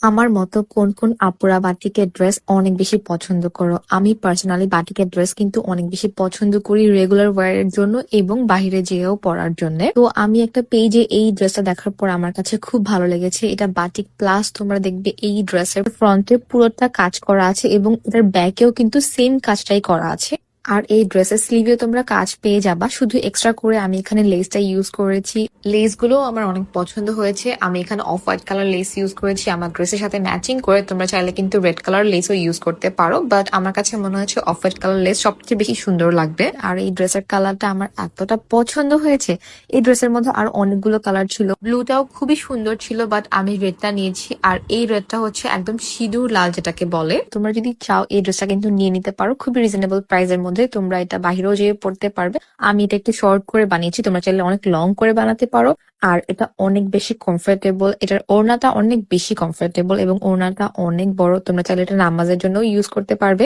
আমার মতো কোন কোন আপুরা বাটিকের ড্রেস অনেক বেশি পছন্দ করো? আমি পার্সোনালি বাটিকের ড্রেস কিন্তু অনেক বেশি পছন্দ করি রেগুলার ওয়্যার এর জন্য এবং বাইরে যেয়েও পরার জন্য। তো আমি একটা পেজে এই ড্রেসটা দেখার পর আমার কাছে খুব ভালো লেগেছে। এটা বাটিক প্লাস তোমরা দেখবে এই ড্রেসের ফ্রন্টে পুরোটা কাজ করা আছে এবং এটার ব্যাকেও কিন্তু সেম কাজটাই করা আছে। আর এই ড্রেসের স্লিভে তোমরা কাজ পেয়ে যাবা, শুধু এক্সট্রা করে আমি এখানে লেসটা ইউজ করেছি। লেস গুলো আমার অনেক পছন্দ হয়েছে। আমি এখানে off white colour less use করেছি আমার ড্রেসের সাথে ম্যাচিং করে। তোমরা চাইলে কিন্তু রেড কালার লেসও ইউজ করতে পারো, বাট আমার কাছে মনে হচ্ছে অফ হোয়াইট কালার লেস সবচেয়ে বেশি সুন্দর লাগবে। আর এই ড্রেসের কালারটা আমার এতটা পছন্দ হয়েছে। এই ড্রেসের মধ্যে আর অনেকগুলো কালার ছিল, ব্লুটাও খুবই সুন্দর ছিল, বাট আমি রেডটা নিয়েছি। আর এই রেডটা হচ্ছে একদম সিঁদুর লাল যেটাকে বলে। তোমরা যদি চাও এই ড্রেসটা কিন্তু নিয়ে নিতে পারো খুবই রিজনেবল প্রাইসের মধ্যে। তোমরা এটা বাহিরেও যেয়ে পড়তে পারবে। আমি এটা একটু শর্ট করে বানিয়েছি, তোমরা চাইলে অনেক লং করে বানাতে পারো। আর এটা অনেক বেশি কমফোর্টেবল, এটার ওড়নাটা অনেক বেশি কমফোর্টেবল এবং ওড়নাটা অনেক বড়। তোমরা চাইলে এটা নামাজের জন্য ইউজ করতে পারবে।